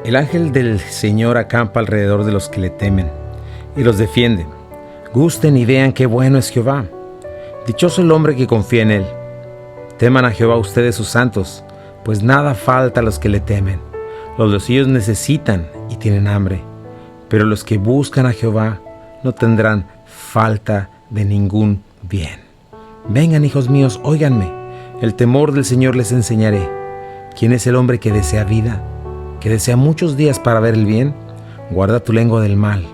El ángel del Señor acampa alrededor de los que le temen y los defiende. Gusten y vean qué bueno es Jehová. Dichoso el hombre que confía en él. Teman a Jehová ustedes sus santos, pues nada falta a los que le temen. Los locillos necesitan y tienen hambre, pero los que buscan a Jehová no tendrán falta de ningún bien. Vengan, hijos míos, óiganme. El temor del Señor les enseñaré. ¿Quién es el hombre que desea vida, que desea muchos días para ver el bien? Guarda tu lengua del mal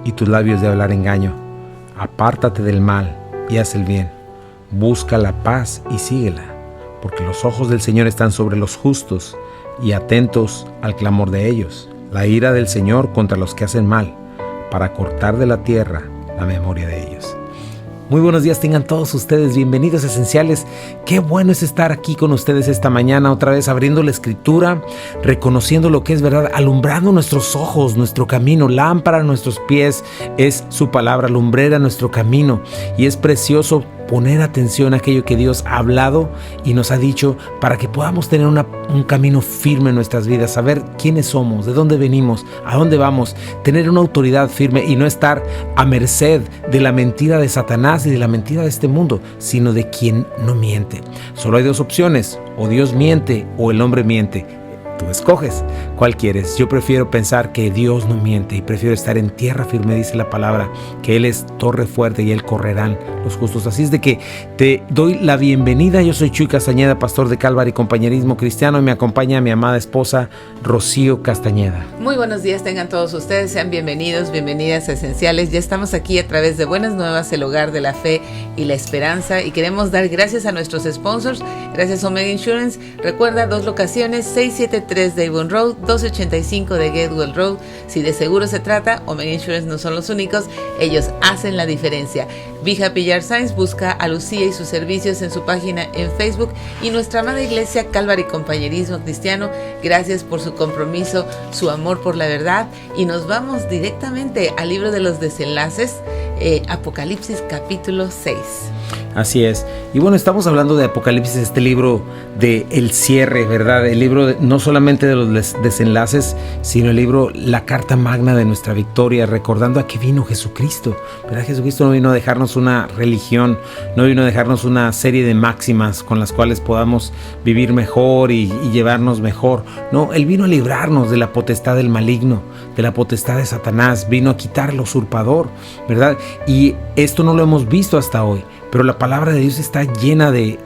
y tus labios de hablar engaño. Apártate del mal y haz el bien. Busca la paz y síguela, porque los ojos del Señor están sobre los justos y atentos al clamor de ellos. La ira del Señor contra los que hacen mal, para cortar de la tierra la memoria de ellos. Muy buenos días tengan todos ustedes, bienvenidos Esenciales. Qué bueno es estar aquí con ustedes esta mañana, otra vez abriendo la Escritura, reconociendo lo que es verdad, alumbrando nuestros ojos, nuestro camino. Lámpara a nuestros pies es su palabra, lumbrera nuestro camino. Y es precioso poner atención a aquello que Dios ha hablado y nos ha dicho para que podamos tener un camino firme en nuestras vidas, saber quiénes somos, de dónde venimos, a dónde vamos, tener una autoridad firme y no estar a merced de la mentira de Satanás y de la mentira de este mundo, sino de quien no miente. Solo hay dos opciones, o Dios miente o el hombre miente. Tú escoges cuál quieres. Yo prefiero pensar que Dios no miente y prefiero estar en tierra firme, dice la palabra, que Él es torre fuerte y Él correrán los justos. Así es de que te doy la bienvenida. Yo soy Chuy Castañeda, pastor de Calvary Compañerismo Cristiano, y me acompaña mi amada esposa Rocío Castañeda. Muy buenos días tengan todos ustedes, sean bienvenidos, bienvenidas a Esenciales. Ya estamos aquí a través de Buenas Nuevas, el hogar de la fe y la esperanza, y queremos dar gracias a nuestros sponsors. Gracias a Omega Insurance. Recuerda, 2 locaciones, 673 de Avon Road, 285 de Gateway Road. Si de seguro se trata, Omega Insurance no son los únicos, ellos hacen la diferencia. Be Happy Yard Signs, busca a Lucía y sus servicios en su página en Facebook, y nuestra amada iglesia Calvary Compañerismo Cristiano. Gracias por su compromiso, su amor por la verdad, y nos vamos directamente al libro de los desenlaces, Apocalipsis capítulo 6. Así es. Y bueno, estamos hablando de Apocalipsis, este libro de el cierre, ¿verdad? El libro no solamente de los desenlaces, sino el libro, la carta magna de nuestra victoria, recordando a qué vino Jesucristo, ¿verdad? Jesucristo no vino a dejarnos una religión, no vino a dejarnos una serie de máximas con las cuales podamos vivir mejor y llevarnos mejor. No, Él vino a librarnos de la potestad del maligno, de la potestad de Satanás, vino a quitar al usurpador, ¿verdad? Y esto no lo hemos visto hasta hoy. Pero la palabra de Dios está llena de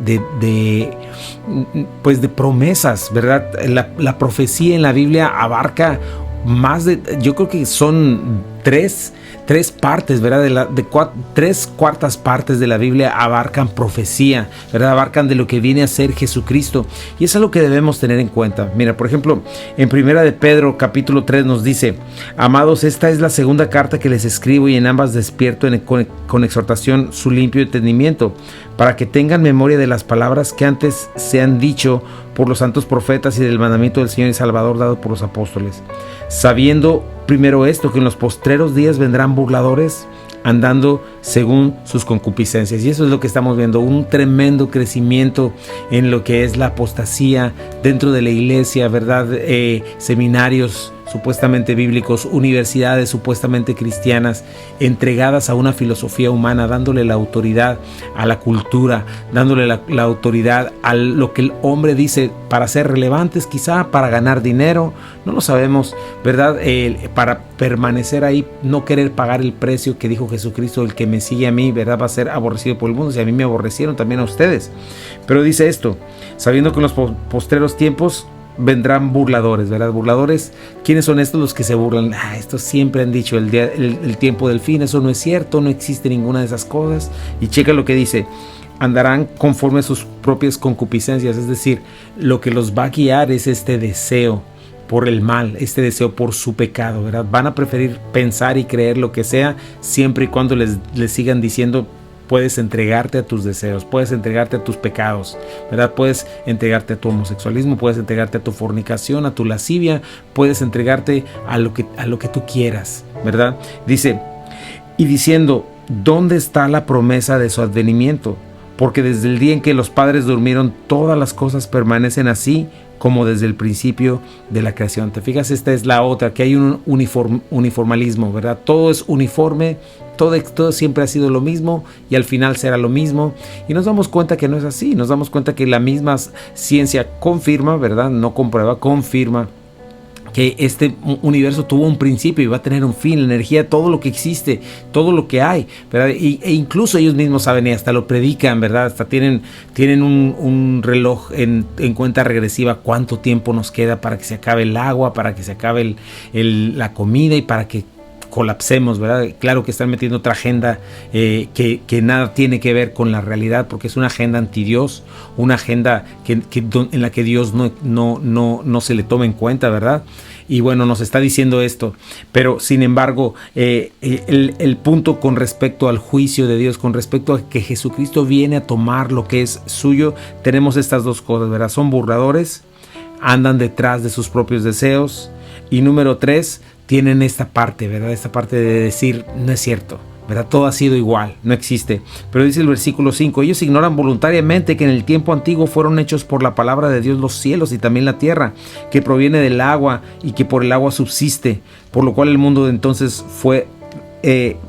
promesas, ¿verdad? La profecía en la Biblia abarca más de, yo creo que son tres partes, ¿verdad? Tres cuartas partes de la Biblia abarcan profecía, ¿verdad? Abarcan de lo que viene a ser Jesucristo. Y es algo que debemos tener en cuenta. Mira, por ejemplo, en 1 de Pedro, capítulo 3, nos dice: Amados, esta es la segunda carta que les escribo, y en ambas despierto con exhortación su limpio entendimiento, para que tengan memoria de las palabras que antes se han dicho por los santos profetas y del mandamiento del Señor y Salvador dado por los apóstoles, sabiendo primero esto, que en los postreros días vendrán burladores, andando según sus concupiscencias. Y eso es lo que estamos viendo, un tremendo crecimiento en lo que es la apostasía dentro de la iglesia, ¿verdad? Seminarios supuestamente bíblicos, universidades supuestamente cristianas, entregadas a una filosofía humana, dándole la autoridad a la cultura, dándole la autoridad a lo que el hombre dice para ser relevantes, quizá para ganar dinero, no lo sabemos, ¿verdad? Para permanecer ahí, no querer pagar el precio que dijo Jesucristo: el que me sigue a mí, ¿verdad?, va a ser aborrecido por el mundo. Si a mí me aborrecieron, también a ustedes. Pero dice esto: sabiendo que en los postreros tiempos vendrán burladores, ¿verdad? Burladores, ¿quiénes son estos? Los que se burlan. Estos siempre han dicho el tiempo del fin. Eso no es cierto, no existe ninguna de esas cosas. Y checa lo que dice: andarán conforme a sus propias concupiscencias. Es decir, lo que los va a guiar es este deseo por el mal, este deseo por su pecado, ¿verdad? Van a preferir pensar y creer lo que sea, siempre y cuando les sigan diciendo: puedes entregarte a tus deseos, puedes entregarte a tus pecados, ¿verdad? Puedes entregarte a tu homosexualismo, puedes entregarte a tu fornicación, a tu lascivia, puedes entregarte a lo que tú quieras, ¿verdad? Dice, y diciendo: ¿dónde está la promesa de su advenimiento? Porque desde el día en que los padres durmieron, todas las cosas permanecen así como desde el principio de la creación. Te fijas, esta es la otra, que hay un uniformalismo, ¿verdad? Todo es uniforme, todo siempre ha sido lo mismo y al final será lo mismo. Y nos damos cuenta que no es así, nos damos cuenta que la misma ciencia confirma, ¿verdad? No comprueba, confirma que este universo tuvo un principio y va a tener un fin, la energía, todo lo que existe, todo lo que hay, ¿verdad? E incluso ellos mismos saben y hasta lo predican, ¿verdad? Hasta tienen un reloj en cuenta regresiva, cuánto tiempo nos queda para que se acabe el agua, para que se acabe la comida y para que colapsemos, ¿verdad? Claro que están metiendo otra agenda que nada tiene que ver con la realidad, porque es una agenda anti-Dios, una agenda en la que Dios no se le toma en cuenta, ¿verdad? Y bueno, nos está diciendo esto, pero sin embargo, el punto con respecto al juicio de Dios, con respecto a que Jesucristo viene a tomar lo que es suyo, tenemos estas dos cosas, ¿verdad? Son burladores, andan detrás de sus propios deseos, y número 3, tienen esta parte, ¿verdad? Esta parte de decir, no es cierto, ¿verdad? Todo ha sido igual, no existe. Pero dice el versículo 5, ellos ignoran voluntariamente que en el tiempo antiguo fueron hechos por la palabra de Dios los cielos y también la tierra, que proviene del agua y que por el agua subsiste, por lo cual el mundo de entonces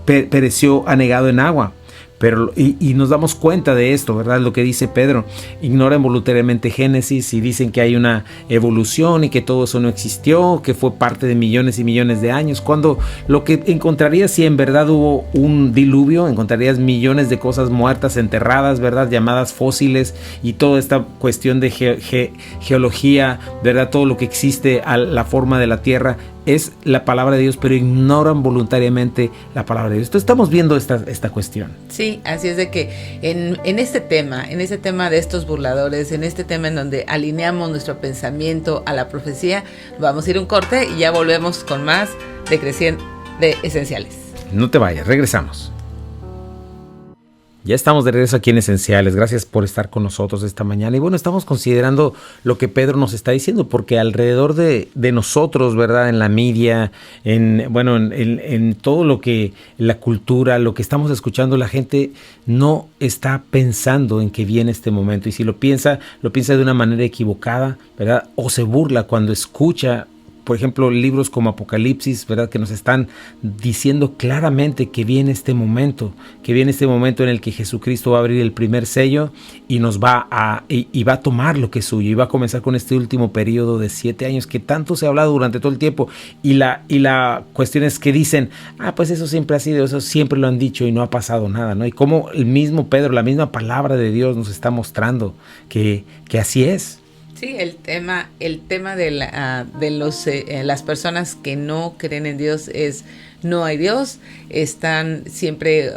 pereció anegado en agua. Pero, y nos damos cuenta de esto, ¿verdad? Lo que dice Pedro, ignoran voluntariamente Génesis y dicen que hay una evolución y que todo eso no existió, que fue parte de millones y millones de años, cuando lo que encontrarías si en verdad hubo un diluvio, encontrarías millones de cosas muertas, enterradas, ¿verdad? Llamadas fósiles y toda esta cuestión de geología, ¿verdad? Todo lo que existe a la forma de la tierra es la palabra de Dios, pero ignoran voluntariamente la palabra de Dios. Entonces estamos viendo esta cuestión. Sí, así es de que en este tema de estos burladores, en este tema en donde alineamos nuestro pensamiento a la profecía, vamos a ir un corte y ya volvemos con más de Esenciales. No te vayas, regresamos. Ya estamos de regreso aquí en Esenciales. Gracias por estar con nosotros esta mañana. Y bueno, estamos considerando lo que Pedro nos está diciendo, porque alrededor de nosotros, ¿verdad? En la media, en todo lo que, la cultura, lo que estamos escuchando, la gente no está pensando en que viene este momento. Y si lo piensa de una manera equivocada, ¿verdad? O se burla cuando escucha, por ejemplo, libros como Apocalipsis, ¿verdad? Que nos están diciendo claramente que viene este momento en el que Jesucristo va a abrir el primer sello y nos va a tomar lo que es suyo y va a comenzar con este último periodo de 7 años que tanto se ha hablado durante todo el tiempo. Y la cuestión es que dicen, pues eso siempre ha sido, eso siempre lo han dicho y no ha pasado nada, ¿no? Y como el mismo Pedro, la misma palabra de Dios nos está mostrando que así es. Sí, el tema de las personas que no creen en Dios es no hay Dios, están siempre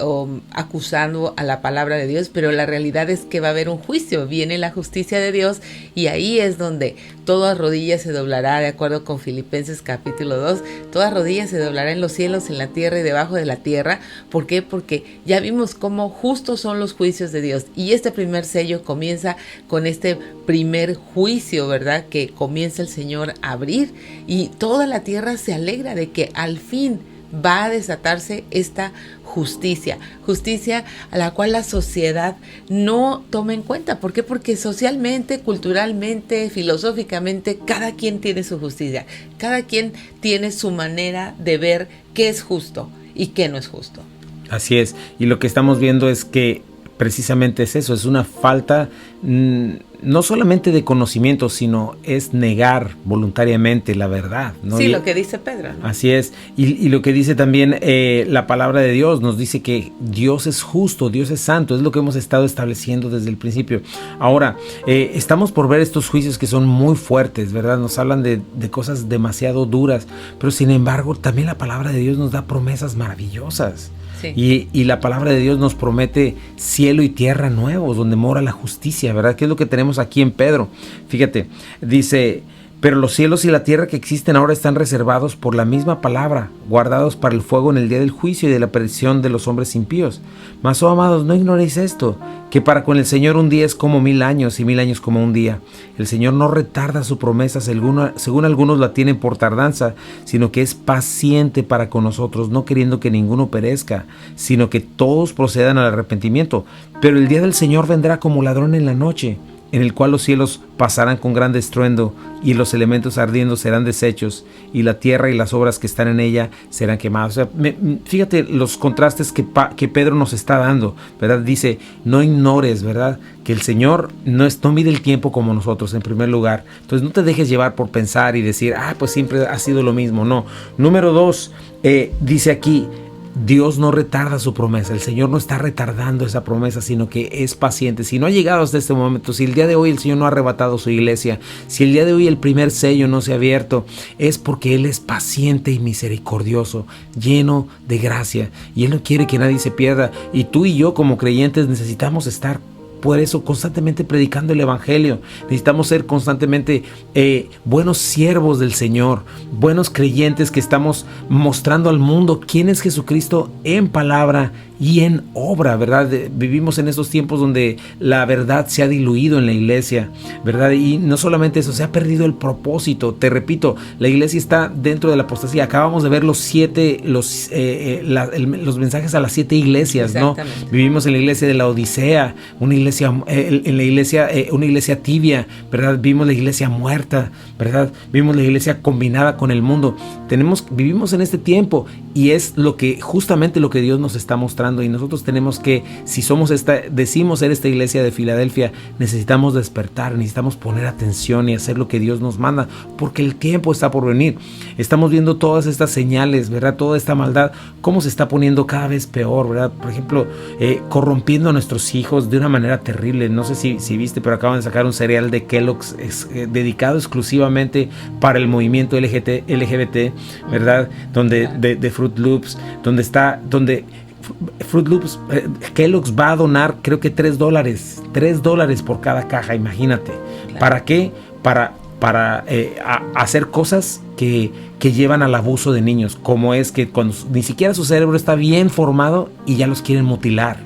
acusando a la palabra de Dios, pero la realidad es que va a haber un juicio, viene la justicia de Dios y ahí es donde toda rodilla se doblará, de acuerdo con Filipenses capítulo 2, toda rodilla se doblará en los cielos, en la tierra y debajo de la tierra. ¿Por qué? Porque ya vimos cómo justos son los juicios de Dios y este primer sello comienza con este primer juicio, ¿verdad? Que comienza el Señor a abrir y toda la tierra se alegra de que al fin va a desatarse esta justicia a la cual la sociedad no toma en cuenta. ¿Por qué? Porque socialmente, culturalmente, filosóficamente, cada quien tiene su justicia, cada quien tiene su manera de ver qué es justo y qué no es justo. Así es, y lo que estamos viendo es que precisamente es eso, es una falta no solamente de conocimiento, sino es negar voluntariamente la verdad, ¿no? Sí, lo que dice Pedro, ¿no? Así es, y lo que dice también la palabra de Dios, nos dice que Dios es justo, Dios es santo, es lo que hemos estado estableciendo desde el principio. Ahora, estamos por ver estos juicios que son muy fuertes, ¿verdad? Nos hablan de cosas demasiado duras, pero sin embargo también la palabra de Dios nos da promesas maravillosas. Sí. Y la palabra de Dios nos promete cielo y tierra nuevos, donde mora la justicia, ¿verdad? ¿Qué es lo que tenemos aquí en Pedro? Fíjate, dice, pero los cielos y la tierra que existen ahora están reservados por la misma palabra, guardados para el fuego en el día del juicio y de la perdición de los hombres impíos. Mas, oh amados, no ignoréis esto, que para con el Señor un día es como 1000 años y 1000 años como un día. El Señor no retarda su promesa, según algunos la tienen por tardanza, sino que es paciente para con nosotros, no queriendo que ninguno perezca, sino que todos procedan al arrepentimiento. Pero el día del Señor vendrá como ladrón en la noche, en el cual los cielos pasarán con gran estruendo, y los elementos ardiendo serán deshechos, y la tierra y las obras que están en ella serán quemadas. O sea, fíjate los contrastes que Pedro nos está dando, ¿verdad? Dice, no ignores, ¿verdad?, que el Señor no mide el tiempo como nosotros, en primer lugar. Entonces no te dejes llevar por pensar y decir, pues siempre ha sido lo mismo. No. Número 2, dice aquí, Dios no retarda su promesa. El Señor no está retardando esa promesa, sino que es paciente. Si no ha llegado hasta este momento, si el día de hoy el Señor no ha arrebatado su iglesia, si el día de hoy el primer sello no se ha abierto, es porque Él es paciente y misericordioso, lleno de gracia, y Él no quiere que nadie se pierda. Y tú y yo como creyentes necesitamos estar por eso constantemente predicando el evangelio. Necesitamos ser constantemente buenos siervos del Señor, buenos creyentes que estamos mostrando al mundo quién es Jesucristo en palabra y en obra, ¿verdad? Vivimos en estos tiempos donde la verdad se ha diluido en la iglesia, ¿verdad? Y no solamente eso, se ha perdido el propósito. Te repito, la iglesia está dentro de la apostasía. Acabamos de ver los mensajes a las 7 iglesias, ¿no? Vivimos en la iglesia de la Odisea, una iglesia tibia, ¿verdad? Vimos la iglesia muerta, ¿verdad? Vimos la iglesia combinada con el mundo. Vivimos en este tiempo, y es justamente lo que Dios nos está mostrando. Y nosotros tenemos que, si decimos ser esta iglesia de Filadelfia, necesitamos despertar, necesitamos poner atención y hacer lo que Dios nos manda, porque el tiempo está por venir. Estamos viendo todas estas señales, ¿verdad? Toda esta maldad, cómo se está poniendo cada vez peor, ¿verdad? Por ejemplo, corrompiendo a nuestros hijos de una manera terrible. No sé si viste, pero acaban de sacar un cereal de Kellogg's dedicado exclusivamente para el movimiento LGBT, ¿verdad? De Fruit Loops, donde Fruit Loops, Kellogg's va a donar creo que $3 por cada caja, imagínate. Claro. ¿Para qué? Para hacer cosas que llevan al abuso de niños, como es que cuando ni siquiera su cerebro está bien formado y ya los quieren mutilar,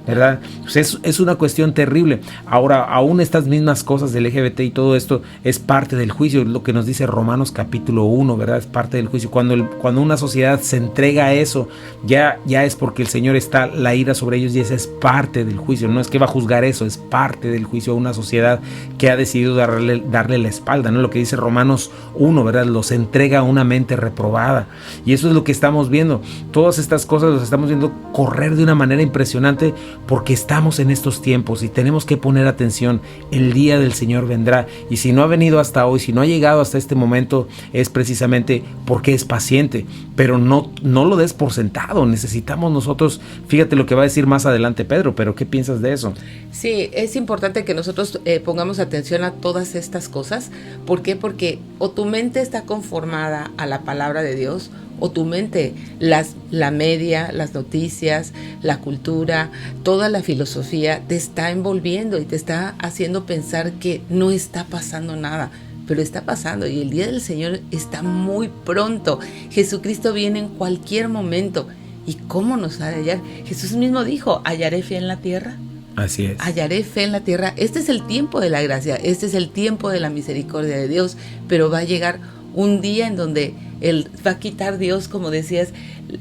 ¿verdad? Pues es una cuestión terrible. Ahora, aún estas mismas cosas del LGBT y todo esto es parte del juicio, lo que nos dice Romanos capítulo 1, ¿verdad? Es parte del juicio. Cuando una sociedad se entrega a eso, ya es porque el Señor está la ira sobre ellos, y esa es parte del juicio. No es que va a juzgar eso, es parte del juicio a una sociedad que ha decidido darle la espalda, ¿no? Lo que dice Romanos 1, ¿verdad? Los entrega a una mente reprobada. Y eso es lo que estamos viendo. Todas estas cosas las estamos viendo correr de una manera impresionante, porque estamos en estos tiempos y tenemos que poner atención. El día del Señor vendrá, y si no ha venido hasta hoy, si no ha llegado hasta este momento, es precisamente porque es paciente. Pero no lo des por sentado. Necesitamos nosotros, fíjate lo que va a decir más adelante Pedro, pero ¿qué piensas de eso? Sí, es importante que nosotros pongamos atención a todas estas cosas. ¿Por qué? Porque o tu mente está conformada a la palabra de Dios, o tu mente, la media, las noticias, la cultura, toda la filosofía te está envolviendo y te está haciendo pensar que no está pasando nada. Pero está pasando, y el día del Señor está muy pronto. Jesucristo viene en cualquier momento. ¿Y cómo nos ha de hallar? Jesús mismo dijo, ¿hallaré fe en la tierra? Así es. Hallaré fe en la tierra. Este es el tiempo de la gracia, este es el tiempo de la misericordia de Dios, pero va a llegar un día en donde Él va a quitar, Dios, como decías,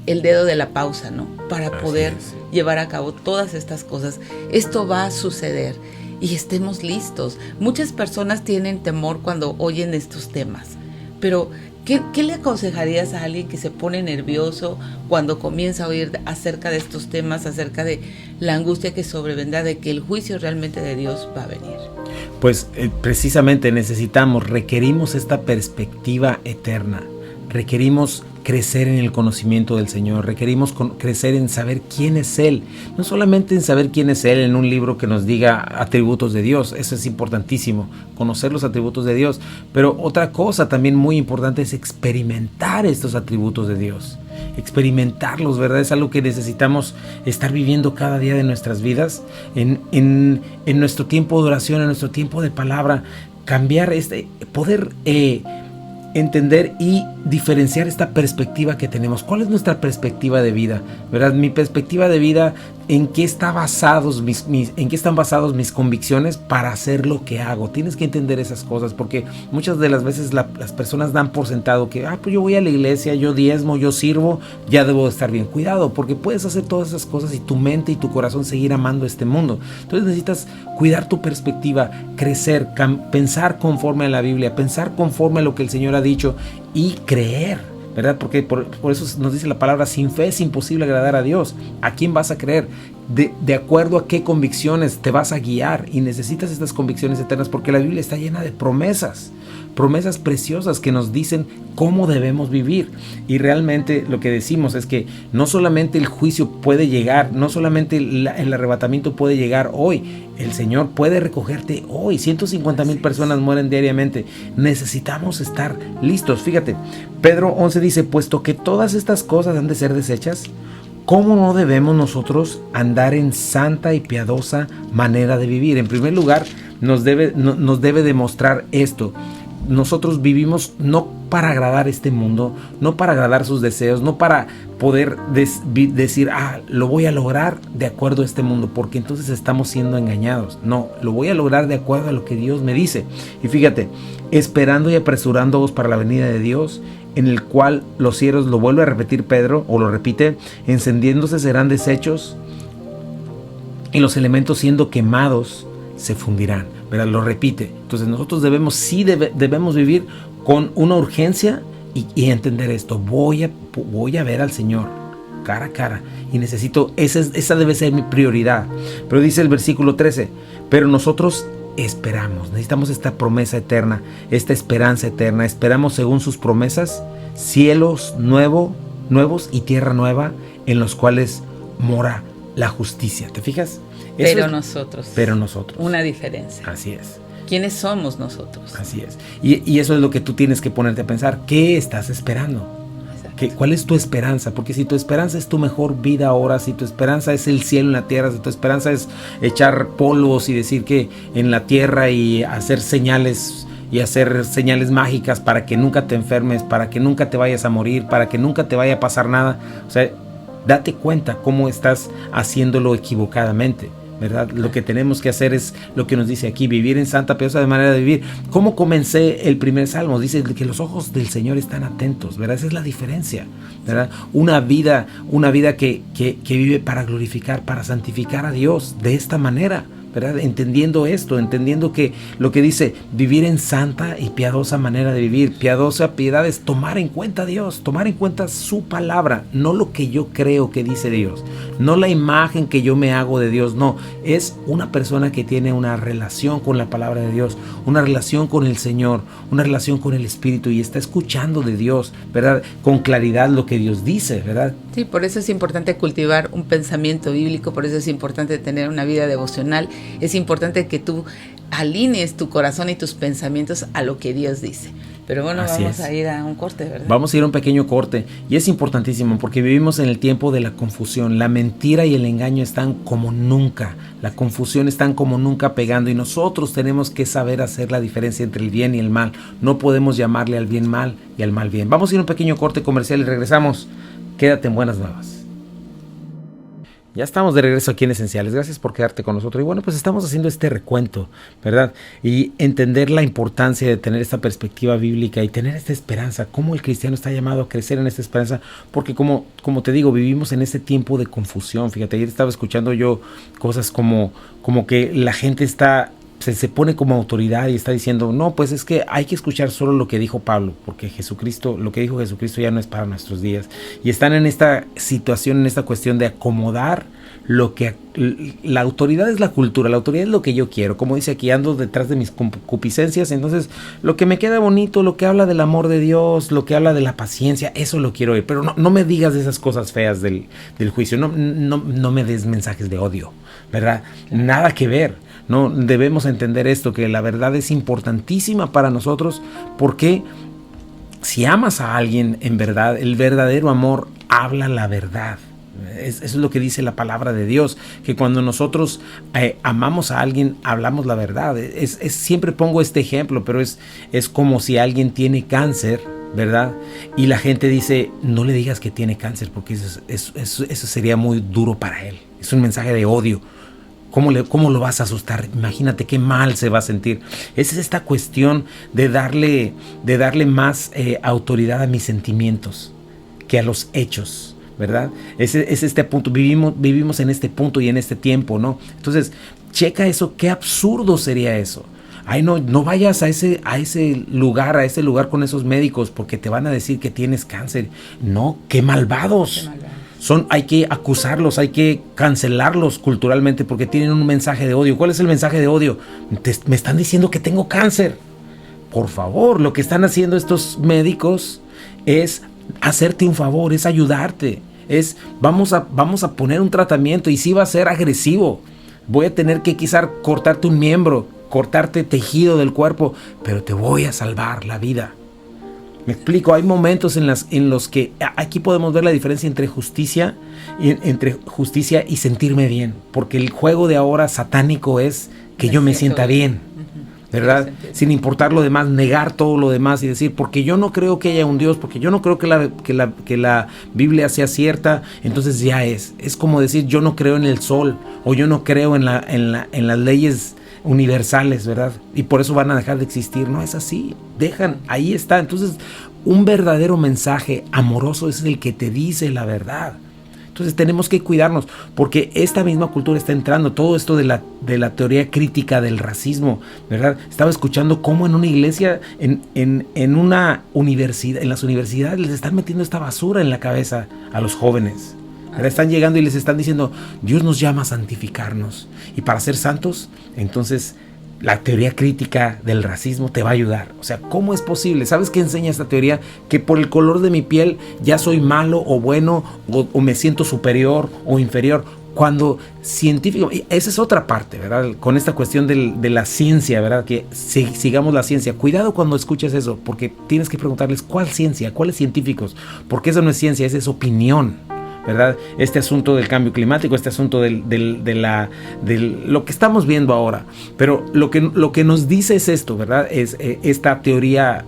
el dedo de la pausa, ¿no? Para poder llevar a cabo todas estas cosas. Esto va a suceder y estemos listos. Muchas personas tienen temor cuando oyen estos temas, pero ¿qué le aconsejarías a alguien que se pone nervioso cuando comienza a oír acerca de estos temas, acerca de la angustia que sobrevendrá, de que el juicio realmente de Dios va a venir? Pues precisamente requerimos esta perspectiva eterna. Requerimos crecer en el conocimiento del Señor, requerimos crecer en saber quién es Él, no solamente en saber quién es Él en un libro que nos diga atributos de Dios, eso es importantísimo, conocer los atributos de Dios, pero otra cosa también muy importante es experimentar estos atributos de Dios, experimentarlos, ¿verdad? Es algo que necesitamos estar viviendo cada día de nuestras vidas, en nuestro tiempo de oración, en nuestro tiempo de palabra, cambiar poder entender y diferenciar esta perspectiva que tenemos. ¿Cuál es nuestra perspectiva de vida? ¿Verdad? Mi perspectiva de vida, ¿en qué están basados mis convicciones para hacer lo que hago? Tienes que entender esas cosas, porque muchas de las veces las personas dan por sentado que, pues yo voy a la iglesia, yo diezmo, yo sirvo, ya debo estar bien. Cuidado, porque puedes hacer todas esas cosas y tu mente y tu corazón seguir amando este mundo. Entonces necesitas cuidar tu perspectiva, crecer, pensar conforme a la Biblia, pensar conforme a lo que el Señor ha dicho y creer, ¿verdad? Porque por eso nos dice la palabra, sin fe es imposible agradar a Dios. ¿A quién vas a creer? De acuerdo a qué convicciones te vas a guiar, y necesitas estas convicciones eternas, porque la Biblia está llena de promesas preciosas que nos dicen cómo debemos vivir. Y realmente lo que decimos es que no solamente el juicio puede llegar, no solamente el arrebatamiento puede llegar hoy, el Señor puede recogerte hoy. 150,000 personas mueren diariamente. Necesitamos estar listos. Fíjate, Pedro 11 dice, puesto que todas estas cosas han de ser desechas, ¿cómo no debemos nosotros andar en santa y piadosa manera de vivir? En primer lugar, nos debe demostrar esto. Nosotros vivimos no para agradar este mundo, no para agradar sus deseos, no para poder decir, lo voy a lograr de acuerdo a este mundo, porque entonces estamos siendo engañados. No, lo voy a lograr de acuerdo a lo que Dios me dice. Y fíjate, esperando y apresurándoos para la venida de Dios, en el cual los cielos, lo vuelve a repetir Pedro, o lo repite, encendiéndose serán deshechos, y los elementos siendo quemados se fundirán. ¿Verdad? Lo repite. Entonces nosotros debemos vivir con una urgencia y entender esto. Voy a ver al Señor cara a cara, y necesito, esa debe ser mi prioridad. Pero dice el versículo 13, pero nosotros esperamos, necesitamos esta promesa eterna, esta esperanza eterna. Esperamos según sus promesas, cielos nuevos y tierra nueva, en los cuales mora la justicia. ¿Te fijas? Pero nosotros. Una diferencia. Así es. ¿Quiénes somos nosotros? Así es. Y eso es lo que tú tienes que ponerte a pensar. ¿Qué estás esperando? ¿Cuál es tu esperanza? Porque si tu esperanza es tu mejor vida ahora, si tu esperanza es el cielo en la tierra, si tu esperanza es echar polvos y decir que en la tierra y hacer señales mágicas para que nunca te enfermes, para que nunca te vayas a morir, para que nunca te vaya a pasar nada, o sea, date cuenta cómo estás haciéndolo equivocadamente, ¿verdad? Lo que tenemos que hacer es lo que nos dice aquí, vivir en santa piadosa manera de vivir. ¿Cómo comencé el primer salmo? Dice que los ojos del Señor están atentos, ¿verdad? Esa es la diferencia, ¿verdad? Una vida que vive para glorificar, para santificar a Dios de esta manera, ¿verdad? Entendiendo esto, entendiendo que lo que dice, vivir en santa y piadosa manera de vivir. Piedad es tomar en cuenta a Dios, tomar en cuenta su palabra, no lo que yo creo que dice Dios, no la imagen que yo me hago de Dios, no, es una persona que tiene una relación con la palabra de Dios, una relación con el Señor, una relación con el Espíritu, y está escuchando de Dios, ¿verdad? Con claridad lo que Dios dice, ¿verdad? Sí, por eso es importante cultivar un pensamiento bíblico, por eso es importante tener una vida devocional. Es importante que tú alinees tu corazón y tus pensamientos a lo que Dios dice. Pero bueno, vamos a ir a un corte, ¿verdad? Vamos a ir a un pequeño corte, y es importantísimo porque vivimos en el tiempo de la confusión. La mentira y el engaño están como nunca. La confusión están como nunca pegando, y nosotros tenemos que saber hacer la diferencia entre el bien y el mal. No podemos llamarle al bien mal y al mal bien. Vamos a ir a un pequeño corte comercial y regresamos. Quédate en Buenas Nuevas. Ya estamos de regreso aquí en Esenciales. Gracias por quedarte con nosotros. Y bueno, pues estamos haciendo este recuento, ¿verdad? Y entender la importancia de tener esta perspectiva bíblica y tener esta esperanza. Cómo el cristiano está llamado a crecer en esta esperanza. Porque como te digo, vivimos en este tiempo de confusión. Fíjate, ayer estaba escuchando yo cosas como que la gente se pone como autoridad y está diciendo, no, pues es que hay que escuchar solo lo que dijo Pablo, porque lo que dijo Jesucristo ya no es para nuestros días. Y están en esta situación, en esta cuestión de acomodar lo que la autoridad es la cultura, la autoridad es lo que yo quiero. Como dice aquí, ando detrás de mis concupiscencias, entonces lo que me queda bonito, lo que habla del amor de Dios, lo que habla de la paciencia, eso lo quiero oír. Pero no me digas de esas cosas feas del juicio, no me des mensajes de odio, ¿verdad? Nada que ver. No debemos entender esto, que la verdad es importantísima para nosotros, porque si amas a alguien en verdad, el verdadero amor habla la verdad, Eso es lo que dice la palabra de Dios, que cuando nosotros amamos a alguien, hablamos la verdad. Siempre pongo este ejemplo, pero es como si alguien tiene cáncer, ¿verdad? Y la gente dice, no le digas que tiene cáncer, porque eso sería muy duro para él. Es un mensaje de odio. ¿Cómo lo vas a asustar? Imagínate qué mal se va a sentir. Esa es esta cuestión de darle más autoridad a mis sentimientos que a los hechos, ¿verdad? Es este punto. Vivimos en este punto y en este tiempo, ¿no? Entonces, checa eso. Qué absurdo sería eso. Ay, no vayas a ese lugar con esos médicos porque te van a decir que tienes cáncer. No, qué malvados. Hay que acusarlos, hay que cancelarlos culturalmente porque tienen un mensaje de odio. ¿Cuál es el mensaje de odio? Me están diciendo que tengo cáncer. Por favor, lo que están haciendo estos médicos es hacerte un favor, es ayudarte. Vamos a poner un tratamiento y sí va a ser agresivo. Voy a tener que quizás cortarte un miembro, cortarte tejido del cuerpo, pero te voy a salvar la vida. Me explico, hay momentos en los que aquí podemos ver la diferencia entre justicia y sentirme bien, porque el juego de ahora satánico es que yo me sienta bien, ¿verdad? Sin importar lo demás, negar todo lo demás y decir, porque yo no creo que haya un Dios, porque yo no creo que la Biblia sea cierta, entonces ya es como decir, yo no creo en el sol, o yo no creo en las leyes universales, ¿verdad? Y por eso van a dejar de existir. No es así. Ahí está. Entonces, un verdadero mensaje amoroso es el que te dice la verdad. Entonces, tenemos que cuidarnos, porque esta misma cultura está entrando. Todo esto de la teoría crítica del racismo, ¿verdad? Estaba escuchando cómo en una iglesia, en una universidad, en las universidades les están metiendo esta basura en la cabeza a los jóvenes. Ahora están llegando y les están diciendo, Dios nos llama a santificarnos. Y para ser santos, entonces la teoría crítica del racismo te va a ayudar. O sea, ¿cómo es posible? ¿Sabes qué enseña esta teoría? Que por el color de mi piel ya soy malo o bueno, o me siento superior o inferior. Cuando científico, esa es otra parte, ¿verdad? Con esta cuestión de la ciencia, ¿verdad? Que sigamos la ciencia. Cuidado cuando escuches eso, porque tienes que preguntarles, ¿cuál ciencia? ¿Cuáles científicos? Porque eso no es ciencia, esa es opinión, ¿verdad? Este asunto del cambio climático, este asunto de lo que estamos viendo ahora. Pero lo que nos dice es esto, ¿verdad? Es esta teoría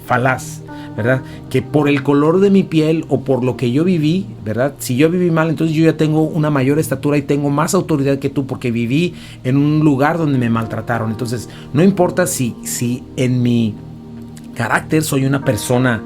falaz, ¿verdad? Que por el color de mi piel o por lo que yo viví, ¿verdad? Si yo viví mal, entonces yo ya tengo una mayor estatura y tengo más autoridad que tú porque viví en un lugar donde me maltrataron. Entonces, no importa si en mi carácter soy una persona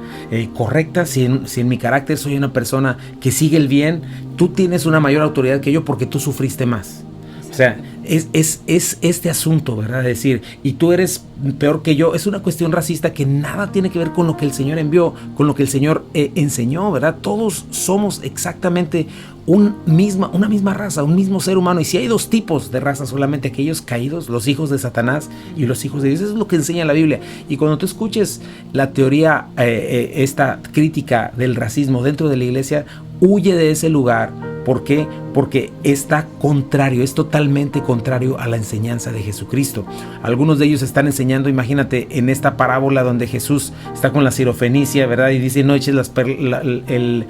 correcta, si en mi carácter soy una persona que sigue el bien, tú tienes una mayor autoridad que yo porque tú sufriste más. O sea, es este asunto, ¿verdad? Es decir, y tú eres peor que yo. Es una cuestión racista que nada tiene que ver con lo que el Señor envió, con lo que el Señor enseñó, ¿verdad? Todos somos exactamente una misma raza, un mismo ser humano. Y si hay dos tipos de raza, solamente aquellos caídos, los hijos de Satanás y los hijos de Dios. Eso es lo que enseña la Biblia. Y cuando tú escuches la teoría, esta crítica del racismo dentro de la iglesia, huye de ese lugar. ¿Por qué? Porque está contrario, es totalmente contrario a la enseñanza de Jesucristo. Algunos de ellos están enseñando, imagínate, en esta parábola donde Jesús está con la sirofenicia, ¿verdad? Y dice, no eches el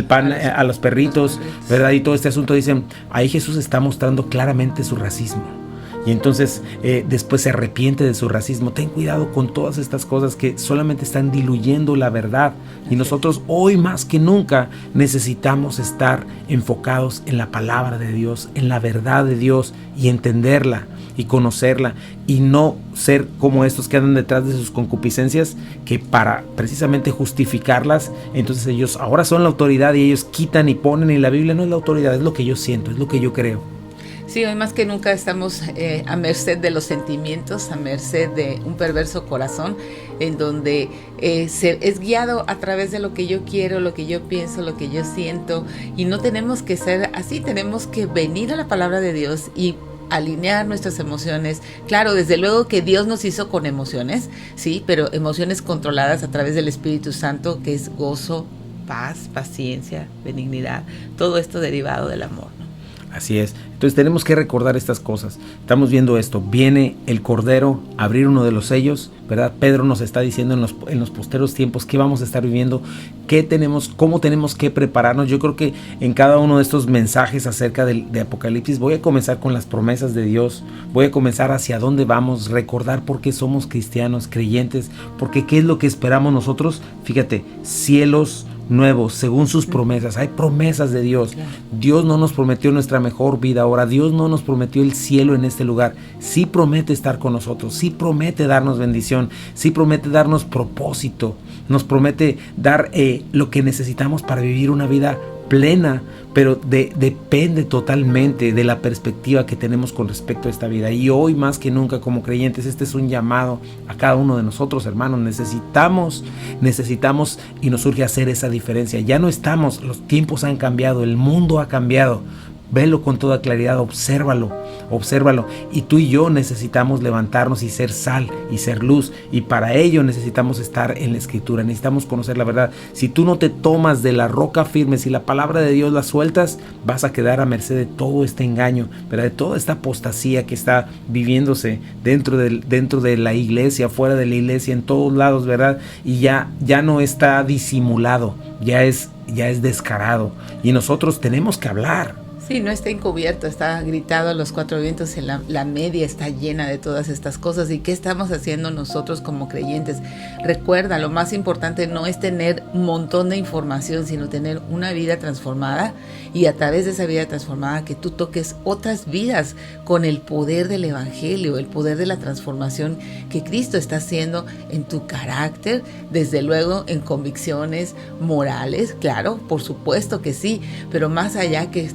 pan a los perritos, ¿verdad? Y todo este asunto, dicen, ahí Jesús está mostrando claramente su racismo. Y entonces después se arrepiente de su racismo. Ten cuidado con todas estas cosas que solamente están diluyendo la verdad. Y nosotros hoy más que nunca necesitamos estar enfocados en la palabra de Dios, en la verdad de Dios y entenderla y conocerla y no ser como estos que andan detrás de sus concupiscencias, que para precisamente justificarlas, entonces ellos ahora son la autoridad y ellos quitan y ponen, y la Biblia no es la autoridad, es lo que yo siento, es lo que yo creo. Sí, hoy más que nunca estamos a merced de los sentimientos, a merced de un perverso corazón, en donde es guiado a través de lo que yo quiero, lo que yo pienso, lo que yo siento, y no tenemos que ser así, tenemos que venir a la palabra de Dios y alinear nuestras emociones. Claro, desde luego que Dios nos hizo con emociones, sí, pero emociones controladas a través del Espíritu Santo, que es gozo, paz, paciencia, benignidad, todo esto derivado del amor, ¿no? Así es. Entonces tenemos que recordar estas cosas. Estamos viendo esto. Viene el Cordero a abrir uno de los sellos, ¿verdad? Pedro nos está diciendo en los posteros tiempos qué vamos a estar viviendo, cómo tenemos que prepararnos. Yo creo que en cada uno de estos mensajes acerca de Apocalipsis voy a comenzar con las promesas de Dios. Voy a comenzar hacia dónde vamos, recordar por qué somos cristianos, creyentes, porque qué es lo que esperamos nosotros. Fíjate, cielos nuevos, según sus promesas. Hay promesas de Dios. Dios no nos prometió nuestra mejor vida ahora. Dios no nos prometió el cielo en este lugar. Sí promete estar con nosotros. Sí promete darnos bendición. Sí promete darnos propósito. Nos promete dar lo que necesitamos para vivir una vida plena, pero depende totalmente de la perspectiva que tenemos con respecto a esta vida. Y hoy más que nunca como creyentes, este es un llamado a cada uno de nosotros, hermanos. Necesitamos y nos urge hacer esa diferencia. Ya no estamos, los tiempos han cambiado, el mundo ha cambiado. Velo con toda claridad, obsérvalo. Y tú y yo necesitamos levantarnos y ser sal y ser luz. Y para ello necesitamos estar en la Escritura, necesitamos conocer la verdad. Si tú no te tomas de la roca firme, si la palabra de Dios la sueltas, vas a quedar a merced de todo este engaño, ¿verdad? De toda esta apostasía que está viviéndose dentro de la iglesia, fuera de la iglesia, en todos lados, ¿verdad? Y ya no está disimulado, ya es descarado. Y nosotros tenemos que hablar. Sí, no está encubierto, está gritado a los cuatro vientos, en la media está llena de todas estas cosas. ¿Y qué estamos haciendo nosotros como creyentes? Recuerda, lo más importante no es tener un montón de información, sino tener una vida transformada, y a través de esa vida transformada que tú toques otras vidas con el poder del Evangelio, el poder de la transformación que Cristo está haciendo en tu carácter, desde luego en convicciones morales, claro, por supuesto que sí, pero más allá que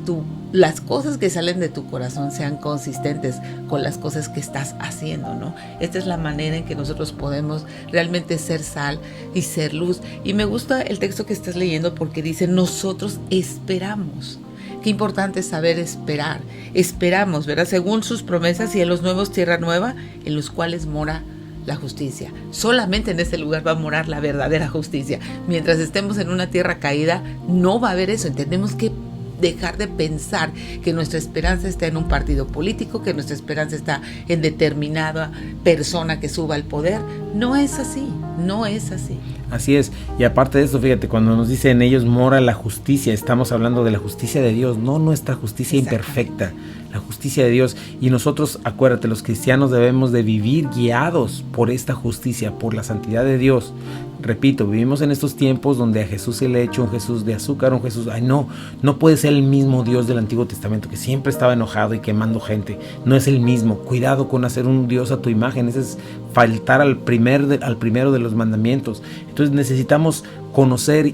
las cosas que salen de tu corazón sean consistentes con las cosas que estás haciendo, ¿no? Esta es la manera en que nosotros podemos realmente ser sal y ser luz. Y me gusta el texto que estás leyendo porque dice, nosotros esperamos. Qué importante es saber esperar. Esperamos, ¿verdad? Según sus promesas, y en los nuevos tierra nueva, en los cuales mora la justicia. Solamente en ese lugar va a morar la verdadera justicia. Mientras estemos en una tierra caída, no va a haber eso. Tenemos que dejar de pensar que nuestra esperanza está en un partido político, que nuestra esperanza está en determinada persona que suba al poder. No es así, no es así. Así es, y aparte de eso, fíjate, cuando nos dice en ellos mora la justicia, estamos hablando de la justicia de Dios, no nuestra justicia imperfecta, la justicia de Dios. Y nosotros, acuérdate, los cristianos debemos de vivir guiados por esta justicia, por la santidad de Dios. Repito, vivimos en estos tiempos donde a Jesús se le ha hecho un Jesús de azúcar, un Jesús... no puede ser el mismo Dios del Antiguo Testamento que siempre estaba enojado y quemando gente. No es el mismo. Cuidado con hacer un Dios a tu imagen. Ese es faltar al primero de los mandamientos. Entonces necesitamos conocer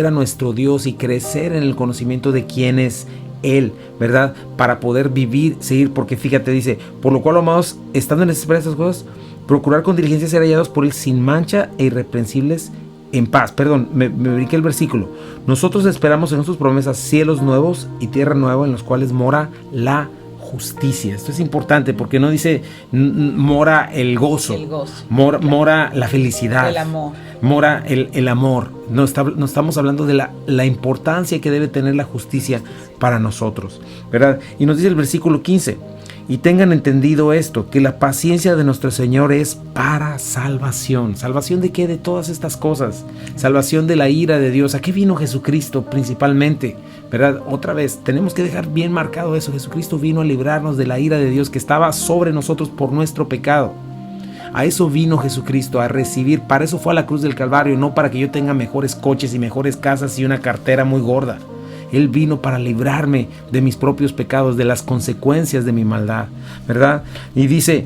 a nuestro Dios y crecer en el conocimiento de quién es Él, ¿verdad? Para poder vivir, seguir, porque fíjate, dice, por lo cual, amados, estando en estas cosas, procurar con diligencia ser hallados por Él sin mancha e irreprensibles en paz. Perdón, me brinqué el versículo. Nosotros esperamos en sus promesas cielos nuevos y tierra nueva en los cuales mora la justicia. Esto es importante porque no dice mora el gozo, mora la felicidad, el amor. Mora el amor. No estamos hablando de la importancia que debe tener la justicia para nosotros, ¿verdad? Y nos dice el versículo 15: y tengan entendido esto, que la paciencia de nuestro Señor es para salvación. ¿Salvación de qué? De todas estas cosas. Salvación de la ira de Dios. ¿A qué vino Jesucristo principalmente? ¿Verdad? Otra vez, tenemos que dejar bien marcado eso. Jesucristo vino a librarnos de la ira de Dios que estaba sobre nosotros por nuestro pecado. A eso vino Jesucristo, a recibir. Para eso fue a la cruz del Calvario, no para que yo tenga mejores coches y mejores casas y una cartera muy gorda. Él vino para librarme de mis propios pecados, de las consecuencias de mi maldad, ¿verdad? Y dice,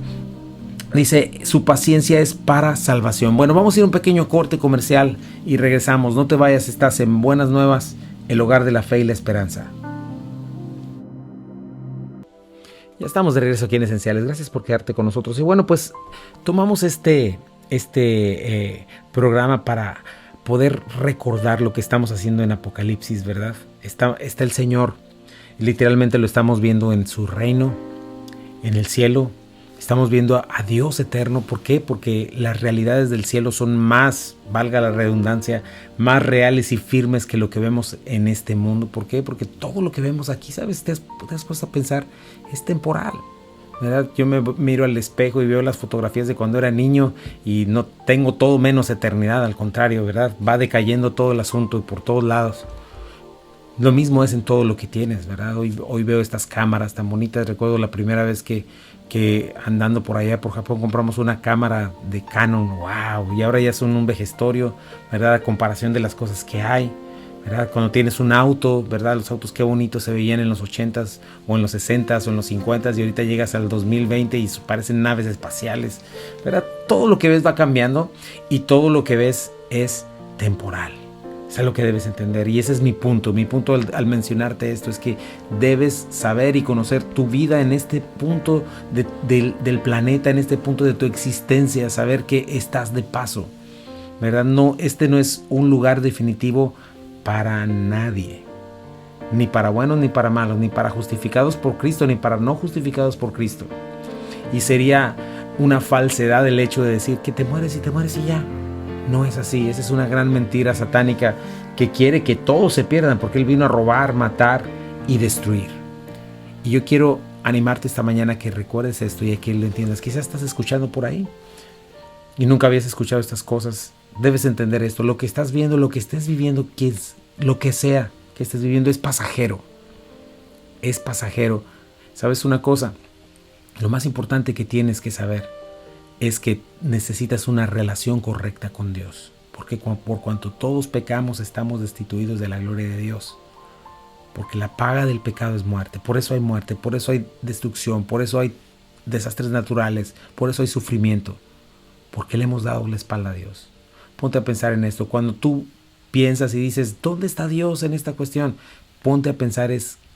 su paciencia es para salvación. Bueno, vamos a ir a un pequeño corte comercial y regresamos. No te vayas, estás en Buenas Nuevas, el hogar de la fe y la esperanza. Ya estamos de regreso aquí en Esenciales. Gracias por quedarte con nosotros. Y bueno, pues tomamos este programa para poder recordar lo que estamos haciendo en Apocalipsis, ¿verdad? Está el Señor, literalmente lo estamos viendo en su reino, en el cielo. Estamos viendo a Dios eterno. ¿Por qué? Porque las realidades del cielo son más, valga la redundancia, más reales y firmes que lo que vemos en este mundo. ¿Por qué? Porque todo lo que vemos aquí, ¿sabes? Te has puesto a pensar, es temporal, ¿verdad? Yo me miro al espejo y veo las fotografías de cuando era niño y no tengo todo menos eternidad, al contrario, ¿verdad? Va decayendo todo el asunto y por todos lados. Lo mismo es en todo lo que tienes, ¿verdad? Hoy veo estas cámaras tan bonitas. Recuerdo la primera vez que andando por allá por Japón compramos una cámara de Canon. ¡Wow! Y ahora ya son un vejestorio, ¿verdad? A comparación de las cosas que hay, ¿verdad? Cuando tienes un auto, ¿verdad? Los autos qué bonitos se veían en los 80s o en los 60s o en los 50s y ahorita llegas al 2020 y parecen naves espaciales, ¿verdad? Todo lo que ves va cambiando y todo lo que ves es temporal. Es lo que debes entender y ese es mi punto. Mi punto al mencionarte esto es que debes saber y conocer tu vida en este punto del planeta, en este punto de tu existencia, saber que estás de paso, ¿verdad? Este no es un lugar definitivo para nadie, ni para buenos ni para malos, ni para justificados por Cristo ni para no justificados por Cristo. Y sería una falsedad el hecho de decir que te mueres y ya. No es así. Esa es una gran mentira satánica que quiere que todos se pierdan, porque Él vino a robar, matar y destruir. Y yo quiero animarte esta mañana que recuerdes esto y que lo entiendas. Quizás estás escuchando por ahí y nunca habías escuchado estas cosas. Debes entender esto. Lo que estás viendo, lo que estés viviendo, lo que sea que estés viviendo es pasajero. Es pasajero. ¿Sabes una cosa? Lo más importante que tienes que saber es que necesitas una relación correcta con Dios, porque por cuanto todos pecamos estamos destituidos de la gloria de Dios, porque la paga del pecado es muerte. Por eso hay muerte, por eso hay destrucción, por eso hay desastres naturales, por eso hay sufrimiento, porque le hemos dado la espalda a Dios. Ponte a pensar en esto. Cuando tú piensas y dices, ¿dónde está Dios en esta cuestión? Ponte a pensar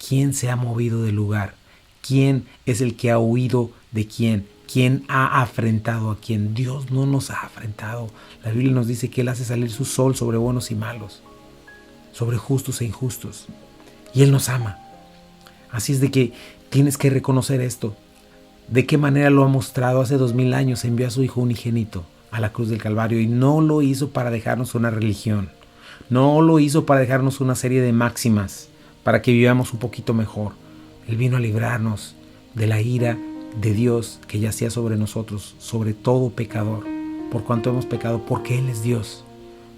quién se ha movido del lugar, quién es el que ha huido de quién. ¿Quién ha afrentado a quién? Dios no nos ha afrentado. La Biblia nos dice que Él hace salir su sol sobre buenos y malos, sobre justos e injustos. Y Él nos ama. Así es de que tienes que reconocer esto. ¿De qué manera lo ha mostrado? Hace 2000 años envió a su Hijo unigénito a la cruz del Calvario y no lo hizo para dejarnos una religión. No lo hizo para dejarnos una serie de máximas para que vivamos un poquito mejor. Él vino a librarnos de la ira de Dios que yacía sobre nosotros, sobre todo pecador, por cuanto hemos pecado, porque Él es Dios,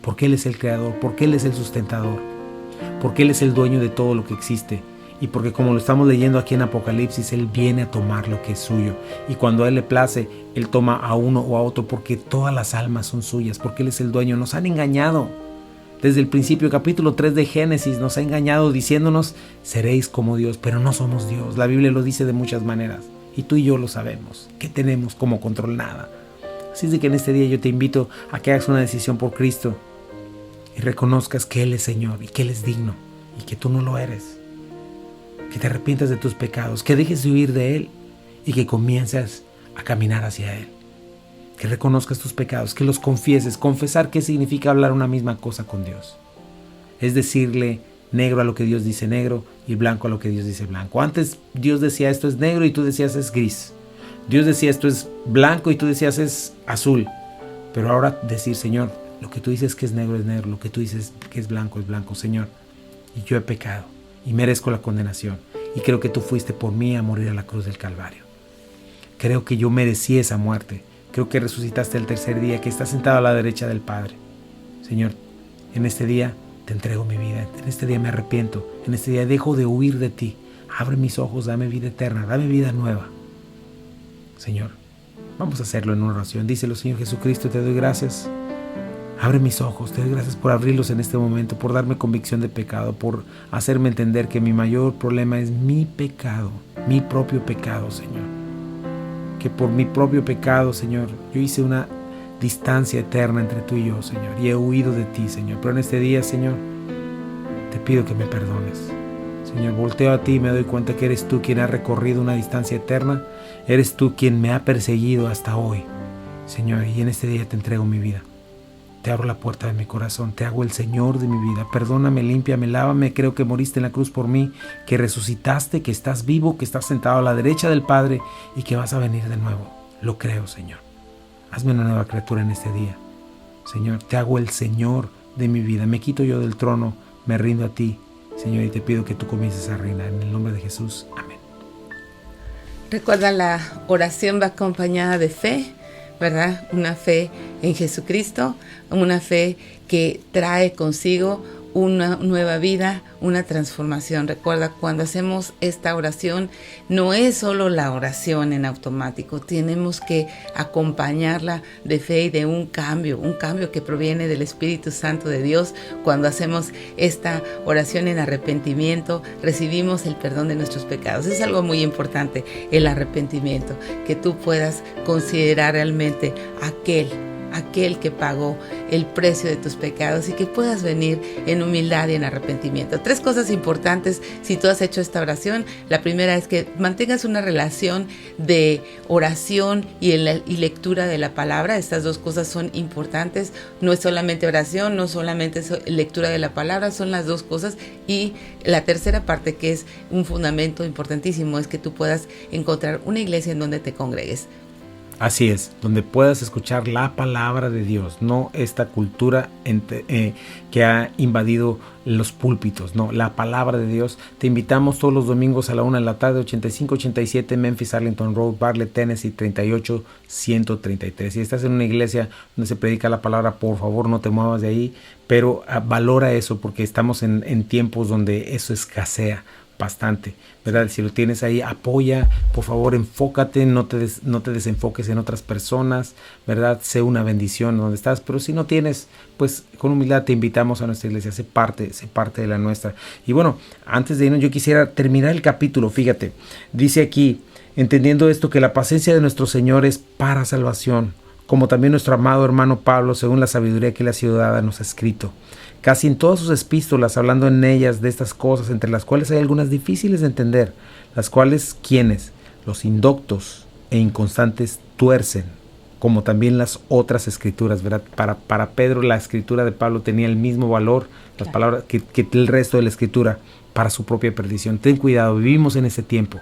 porque Él es el creador, porque Él es el sustentador, porque Él es el dueño de todo lo que existe y porque, como lo estamos leyendo aquí en Apocalipsis, Él viene a tomar lo que es suyo y cuando a Él le place, Él toma a uno o a otro porque todas las almas son suyas, porque Él es el dueño. Nos han engañado desde el principio. Capítulo 3 de Génesis nos ha engañado diciéndonos seréis como Dios, pero no somos Dios. La Biblia lo dice de muchas maneras. Y tú y yo lo sabemos, que tenemos como control nada. Así es de que en este día yo te invito a que hagas una decisión por Cristo y reconozcas que Él es Señor y que Él es digno y que tú no lo eres. Que te arrepientas de tus pecados, que dejes de huir de Él y que comiences a caminar hacia Él. Que reconozcas tus pecados, que los confieses. Confesar, ¿qué significa? Hablar una misma cosa con Dios. Es decirle negro a lo que Dios dice negro y blanco a lo que Dios dice blanco. Antes Dios decía esto es negro y tú decías es gris. Dios decía esto es blanco y tú decías es azul. Pero ahora decir, Señor, lo que tú dices que es negro, lo que tú dices que es blanco, Señor. Y yo he pecado y merezco la condenación. Y creo que tú fuiste por mí a morir a la cruz del Calvario. Creo que yo merecí esa muerte. Creo que resucitaste el tercer día, que estás sentado a la derecha del Padre. Señor, en este día te entrego mi vida, en este día me arrepiento, en este día dejo de huir de ti. Abre mis ojos, dame vida eterna, dame vida nueva. Señor, vamos a hacerlo en una oración. Díselo, Señor Jesucristo, te doy gracias. Abre mis ojos, te doy gracias por abrirlos en este momento, por darme convicción de pecado, por hacerme entender que mi mayor problema es mi pecado, mi propio pecado, Señor. Que por mi propio pecado, Señor, yo hice una distancia eterna entre tú y yo, Señor, y he huido de ti, Señor. Pero en este día, Señor, te pido que me perdones. Señor, volteo a ti y me doy cuenta que eres tú quien ha recorrido una distancia eterna. Eres tú quien me ha perseguido hasta hoy, Señor, y en este día te entrego mi vida. Te abro la puerta de mi corazón, te hago el Señor de mi vida. Perdóname, límpiame, lávame. Creo que moriste en la cruz por mí, que resucitaste, que estás vivo, que estás sentado a la derecha del Padre y que vas a venir de nuevo. Lo creo, Señor. Hazme una nueva criatura en este día. Señor, te hago el Señor de mi vida. Me quito yo del trono, me rindo a ti, Señor, y te pido que tú comiences a reinar. En el nombre de Jesús. Amén. Recuerda, la oración va acompañada de fe, ¿verdad? Una fe en Jesucristo, una fe que trae consigo una nueva vida, una transformación. Recuerda, cuando hacemos esta oración, no es solo la oración en automático, tenemos que acompañarla de fe y de un cambio que proviene del Espíritu Santo de Dios. Cuando hacemos esta oración en arrepentimiento, recibimos el perdón de nuestros pecados. Es algo muy importante, el arrepentimiento, que tú puedas considerar realmente aquel que pagó el precio de tus pecados y que puedas venir en humildad y en arrepentimiento. 3 cosas importantes si tú has hecho esta oración. La primera es que mantengas una relación de oración y lectura de la palabra. Estas 2 cosas son importantes. No es solamente oración, no solamente es lectura de la palabra, son las 2 cosas. Y la tercera parte, que es un fundamento importantísimo, es que tú puedas encontrar una iglesia en donde te congregues. Así es, donde puedas escuchar la palabra de Dios, no esta cultura que ha invadido los púlpitos, no, la palabra de Dios. Te invitamos todos los domingos a la 1 de la tarde, 8587 Memphis Arlington Road, Bartlett, Tennessee, 38133. Si estás en una iglesia donde se predica la palabra, por favor no te muevas de ahí, pero valora eso, porque estamos en tiempos donde eso escasea bastante, ¿verdad? Si lo tienes ahí, apoya, por favor, enfócate, no te desenfoques en otras personas, ¿verdad? Sé una bendición donde estás, pero si no tienes, pues con humildad te invitamos a nuestra iglesia, sé parte de la nuestra. Y bueno, antes de irnos, yo quisiera terminar el capítulo. Fíjate, dice aquí, entendiendo esto, que la paciencia de nuestro Señor es para salvación, como también nuestro amado hermano Pablo, según la sabiduría que la ciudadana nos ha escrito. Casi en todas sus epístolas, hablando en ellas de estas cosas, entre las cuales hay algunas difíciles de entender, las cuales, ¿quiénes? Los indoctos e inconstantes tuercen, como también las otras escrituras, ¿verdad? Para Pedro, la escritura de Pablo tenía el mismo valor, las palabras, que el resto de la escritura, para su propia perdición. Ten cuidado, vivimos en ese tiempo,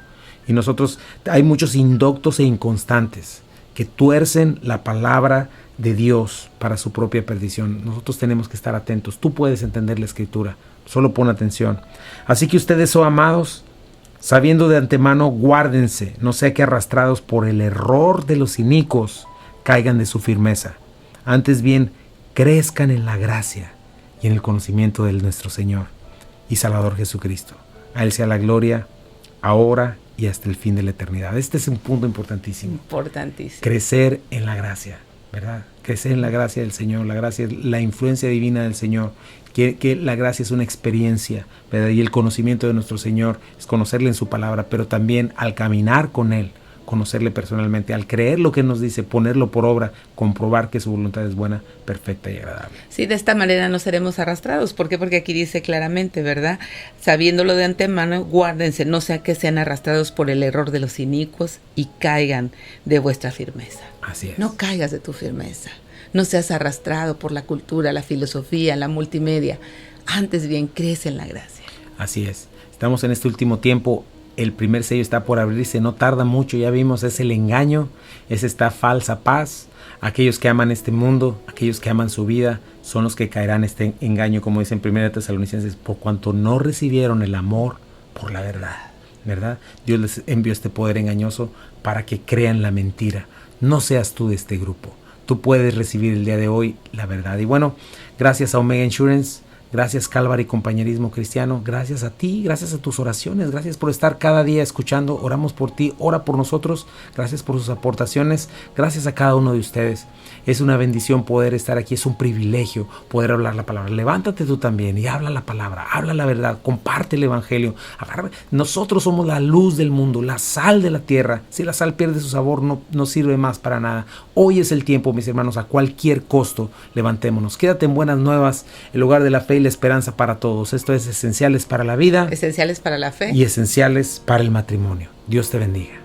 y nosotros, hay muchos indoctos e inconstantes que tuercen la palabra de Dios para su propia perdición. Nosotros tenemos que estar atentos. Tú puedes entender la escritura, solo pon atención. Así que ustedes, oh amados, sabiendo de antemano, guárdense, no sea que arrastrados por el error de los inicuos caigan de su firmeza. Antes bien, crezcan en la gracia y en el conocimiento de nuestro Señor y Salvador Jesucristo. A Él sea la gloria, ahora y hasta el fin de la eternidad. Este es un punto importantísimo. Crecer en la gracia, ¿verdad? Crecer en la gracia del Señor, la gracia, la influencia divina del Señor, que la gracia es una experiencia, ¿verdad? Y el conocimiento de nuestro Señor es conocerle en su palabra, pero también al caminar con Él, conocerle personalmente, al creer lo que nos dice, ponerlo por obra, comprobar que su voluntad es buena, perfecta y agradable. Sí, de esta manera no seremos arrastrados. ¿Por qué? Porque aquí dice claramente, ¿verdad? Sabiéndolo de antemano, guárdense, no sea que sean arrastrados por el error de los inicuos y caigan de vuestra firmeza. Así es. No caigas de tu firmeza. No seas arrastrado por la cultura, la filosofía, la multimedia. Antes bien, crece en la gracia. Así es. Estamos en este último tiempo. El primer sello está por abrirse, no tarda mucho, ya vimos, es el engaño, es esta falsa paz. Aquellos que aman este mundo, aquellos que aman su vida, son los que caerán este engaño, como dice en 1 Tesalonicenses, por cuanto no recibieron el amor por la verdad, ¿verdad? Dios les envió este poder engañoso para que crean la mentira. No seas tú de este grupo. Tú puedes recibir el día de hoy la verdad. Y bueno, gracias a Omega Insurance, gracias Calvary Compañerismo Cristiano, gracias a ti, gracias a tus oraciones, gracias por estar cada día escuchando, oramos por ti, ora por nosotros, gracias por sus aportaciones, gracias a cada uno de ustedes. Es una bendición poder estar aquí, es un privilegio poder hablar la palabra. Levántate tú también y habla la palabra, habla la verdad, comparte el evangelio. Nosotros somos la luz del mundo, la sal de la tierra. Si la sal pierde su sabor, no sirve más para nada. Hoy es el tiempo, mis hermanos, a cualquier costo, levantémonos. Quédate en Buenas Nuevas, el lugar de la fe y la esperanza para todos. Esto es Esenciales para la Vida, Esenciales para la Fe y Esenciales para el Matrimonio. Dios te bendiga.